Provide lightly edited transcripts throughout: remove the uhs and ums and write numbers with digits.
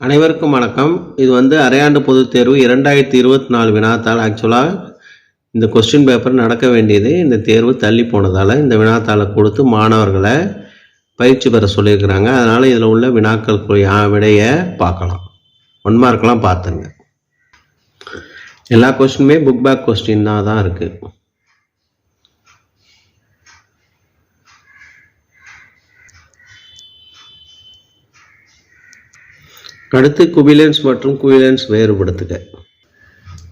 அனைவருக்கும் வணக்கம். இது அரையாண்டு பொதுத் தேர்வு 2024 வினாத்தாள். ஆக்சுவலாக இந்த கொஸ்டின் பேப்பர் நடக்க வேண்டியது, இந்த தேர்வு தள்ளி போனதால் இந்த வினாத்தாளை கொடுத்து மாணவர்களை பயிற்சி பெற சொல்லியிருக்கிறாங்க. அதனால் இதில் உள்ள வினாக்கள் விடையை பார்க்கலாம். 1 மார்க்லாம் பார்த்துங்க. எல்லா கொஸ்டினுமே புக் பேக் கொஸ்டின் தான் இருக்குது. அடுத்து குவிலென்ஸ் மற்றும் குவிலென்ஸ் வேறுபடுத்துக.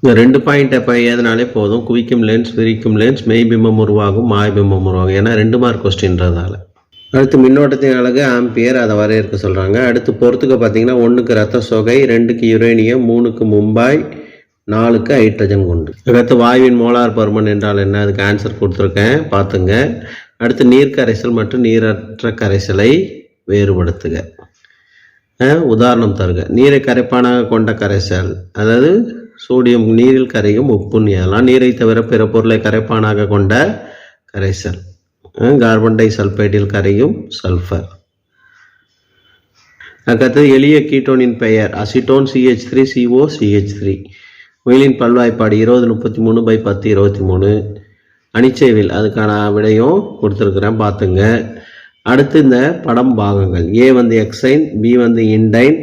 இந்த 2 பாயிண்ட் எப்போ ஏதனாலே போதும். குவிக்கும் லென்ஸ், விரிக்கும் லென்ஸ், மெய்பிம்பம் உருவாகும், மாய்பிம்பம் உருவாகும். ஏன்னா 2 மார்க் கொஸ்டின்றதால. அடுத்து மின்னோட்டத்தின் அலகு ஆம்பியர், அதை வரையறுக்க சொல்கிறாங்க. அடுத்து பொறுத்துக்க பார்த்தீங்கன்னா 1க்கு ரத்த சொகை, 2க்கு யுரேனியம், 3க்கு மும்பாய், 4க்கு ஹைட்ரஜன் குண்டு. அடுத்து வாயுவின் மோலார் பருமன் என்றால் என்ன, அதுக்கு ஆன்சர் கொடுத்துருக்கேன், பார்த்துங்க. அடுத்து நீர் கரைசல் மற்றும் நீரற்ற கரைசலை வேறுபடுத்துக. உதாரணம் தருக. நீரை கரைப்பானாக கொண்ட கரைசல், அதாவது சோடியம் நீரில் கரையும் உப்புன்னு எல்லாம். நீரை தவிர பிற பொருளை கரைப்பானாக கொண்ட கரைசல், கார்பன் டை சல்பைடில் கரையும் சல்ஃபர். அதுக்கடுத்து எளிய கீட்டோனின் பெயர் அசிட்டோன், CH3, CO, CH3. முயலின் பல்வாய்ப்பாடு 2033/1023. அணிச்சேவில், அதுக்கான விடையும் கொடுத்துருக்குறேன், பார்த்துங்க. அடுத்து இந்த படம் பாகங்கள். A எக்ஸைன், B இண்டைன்,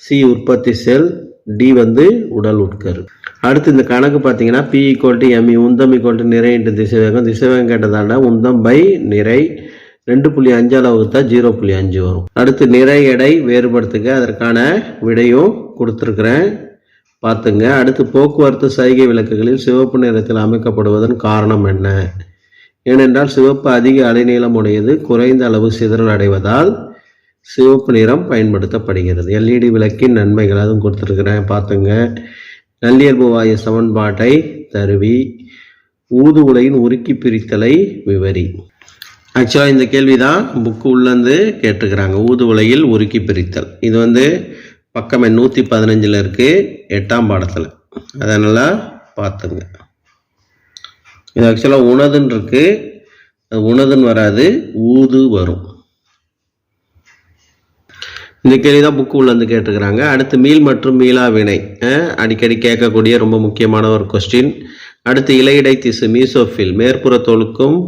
C உற்பத்தி செல், D உடல் உட்கரு. அடுத்து இந்த கணக்கு பார்த்தீங்கன்னா P = M, உந்தம் = நிறை என்று திசைவேகம். திசைவேகம் கேட்டதால உந்தம் பை நிறை 2.5 அளவுக்கு 0.5 வரும். அடுத்து நிறை எடை வேறுபடுத்துக, அதற்கான விடையும் கொடுத்துருக்குறேன், பார்த்துங்க. அடுத்து போக்குவரத்து சைகை விளக்குகளில் சிவப்பு நிறத்தில் அமைக்கப்படுவதன் காரணம் என்ன? ஏனென்றால் சிவப்பு அதிக அலைநீளம் உடையது, குறைந்த அளவு சிதறல் அடைவதால் சிவப்பு நிறம் பயன்படுத்தப்படுகிறது. LED விளக்கின் நன்மைகள் அதுவும் கொடுத்துருக்குறேன், பார்த்துங்க. நல்லியல்பு வாயு சமன்பாட்டை தருவி. ஊது உலையின் உருக்கி பிரித்தலை விவரி. ஆக்சுவலாக இந்த கேள்வி தான் புக்கு உள்ளேருந்து கேட்டுக்கிறாங்க. ஊது உலையில் உருக்கி பிரித்தல், இது பக்கம் 115 இருக்குது, 8ஆம் பாடத்தில். அதனால் பார்த்துங்க. இது ஆக்சுவலாக உணதுன்னு இருக்கு, அது உணதுன்னு வராது, ஊது வரும். இந்த கேள்வி தான் புக்கு உள்ளேருந்து கேட்டுக்கிறாங்க. அடுத்து மீள் மற்றும் மீளா வினை, அடிக்கடி கேட்கக்கூடிய ரொம்ப முக்கியமான ஒரு கொஸ்டின். அடுத்து இலையிடை திசு மீசோஃபில், மேற்புற தோலுக்கும்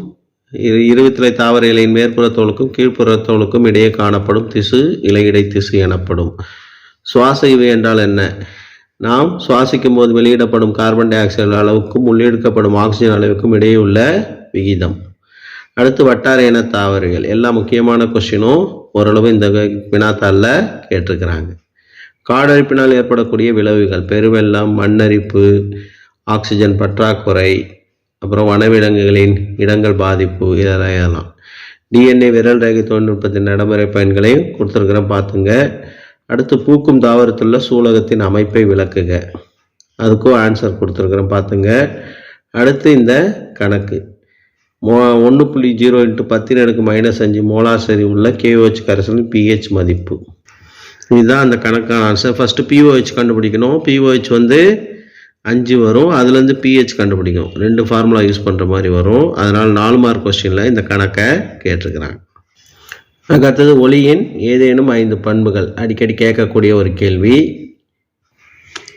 இருவித்திலை தாவர இலையின் மேற்புற தோலுக்கும் கீழ்ப்புற தோலுக்கும் இடையே காணப்படும் திசு இலையிடை திசு எனப்படும். சுவாச இவை என்றால் என்ன? நாம் சுவாசிக்கும் போது வெளியிடப்படும் கார்பன் டை ஆக்சைடு அளவுக்கும் உள்ளெடுக்கப்படும் ஆக்சிஜன் அளவுக்கும் இடையே உள்ள விகிதம். அடுத்து வட்டார இன தாவரவியல். எல்லா முக்கியமான கொஸ்டினும் ஓரளவு இந்த வினாத்தாளில் கேட்டிருக்கிறாங்க. காடழிப்பினால் ஏற்படக்கூடிய விளைவுகள், பெருவெள்ளம், மண்ணரிப்பு, ஆக்சிஜன் பற்றாக்குறை, அப்புறம் வனவிலங்குகளின் இடங்கள் பாதிப்பு, இதெல்லாம். DNA விரல் ரேகை தொழில்நுட்பத்தின் நடைமுறை பயன்களையும் கொடுத்துருக்குறேன், பார்த்துங்க. அடுத்து பூக்கும் தாவரத்துள்ள சூலகத்தின் அமைப்பை விளக்குக, அதுக்கும் ஆன்சர் கொடுத்துருக்குறேன், பார்த்துங்க. அடுத்து இந்த கணக்கு 1.0 × 10⁻⁻5 மோலார் சரி உள்ள KOH கரைசலின் pH மதிப்பு. இதுதான் அந்த கணக்கான ஆன்சர். ஃபஸ்ட்டு POH கண்டுபிடிக்கணும். POH 5 வரும், அதுலேருந்து pH கண்டுபிடிக்கணும். 2 ஃபார்முலா யூஸ் பண்ணுற மாதிரி வரும். அதனால் 4 மார்க் கொஸ்டினில் இந்த கணக்கை கேட்டிருக்கிறாங்க. அடுத்தது ஒளியின் ஏதேனும் 5 பண்புகள், அடிக்கடி கேட்கக்கூடிய ஒரு கேள்வி.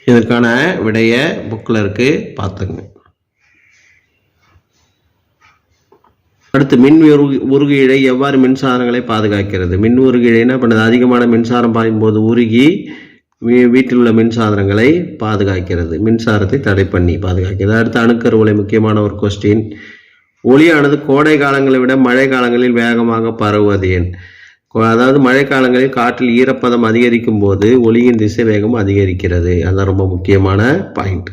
இதற்கான விடைய புக்கில் இருக்கு, பார்த்துங்க. அடுத்து மின் உருகு இழை எவ்வாறு மின்சாரங்களை பாதுகாக்கிறது? மின் உருகு இழைனா இப்போ அதிகமான மின்சாரம் பாயும் போது உருகி வீட்டில் உள்ள மின்சாதனங்களை பாதுகாக்கிறது, மின்சாரத்தை தடை பண்ணி பாதுகாக்கிறது. அடுத்து அணுக்கருவலை, முக்கியமான ஒரு கொஸ்டின். ஒளியானது கோடை காலங்களை விட மழை காலங்களில் வேகமாக பரவுவது ஏன்? அதாவது மழை காலங்களில் காற்றில் ஈரப்பதம் அதிகரிக்கும் போது ஒளியின் திசை வேகம் அதிகரிக்கிறது. அதுதான் ரொம்ப முக்கியமான பாயிண்ட்.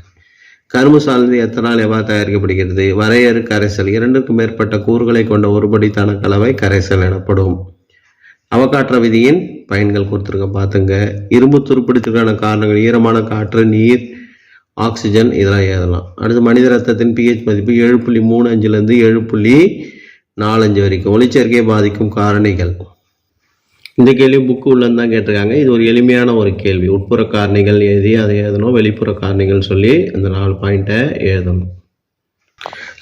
கரும்பு சார்ந்து எத்தனால் எவ்வாறு தயாரிக்கப்படுகிறது? வரையறு கரைசல், 2க்கும் மேற்பட்ட கூறுகளை கொண்ட ஒருபடித்தான கலவை கரைசல் எனப்படும். அவகாட்ரோ விதியின் பயன்கள் கொடுத்துருக்க, பார்த்துங்க. இரும்பு துருப்பிடித்தலுக்கான காரணங்கள் ஈரமான காற்று, நீர், ஆக்சிஜன், இதெல்லாம் எழுதலாம். அடுத்து மனித ரத்தத்தின் pH மதிப்பு 7.35 7.45 வரைக்கும். ஒளிச்சேர்க்கையை பாதிக்கும் காரணிகள். இந்த கேள்வி புக்கு உள்ளன்னு தான் கேட்டிருக்காங்க. இது ஒரு எளிமையான ஒரு கேள்வி. உட்புற காரணிகள் எழுதி அதை எழுதணும், வெளிப்புற காரணிகள் சொல்லி அந்த 4 பாயிண்ட்டை எழுதணும்.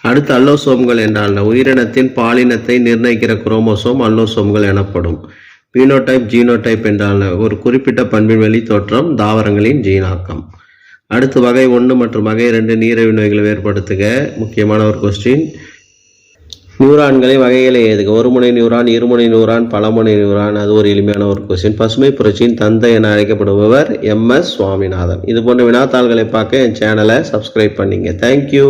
அடுத்து அல்லோசோம்கள் என்றால் உயிரினத்தின் பாலினத்தை நிர்ணயிக்கிற குரோமோசோம் அல்லோசோம்கள் எனப்படும். பீனோடைப் ஜீனோடைப் என்றால் ஒரு குறிப்பிட்ட பண்பின் வெளி தோற்றம் தாவரங்களின் ஜீனாக்கம். அடுத்து வகை 1 மற்றும் வகை 2 நீரிழிவு நோய்களை வேறுபடுத்துக. முக்கியமான ஒரு கொஸ்டின். நியூரான்களை வகைகளை எழுதுக. ஒருமுனை நியூரான், இருமுனை நியூரான், பலமுனை நியூரான். அது ஒரு எளிமையான ஒரு கொஸ்டின். பசுமை புரட்சியின் தந்தை என அழைக்கப்படுபவர் MS சுவாமிநாதன். இது போன்ற வினாத்தாள்களை பார்க்க என் சேனலை சப்ஸ்கிரைப் பண்ணிங்க. தேங்க்யூ.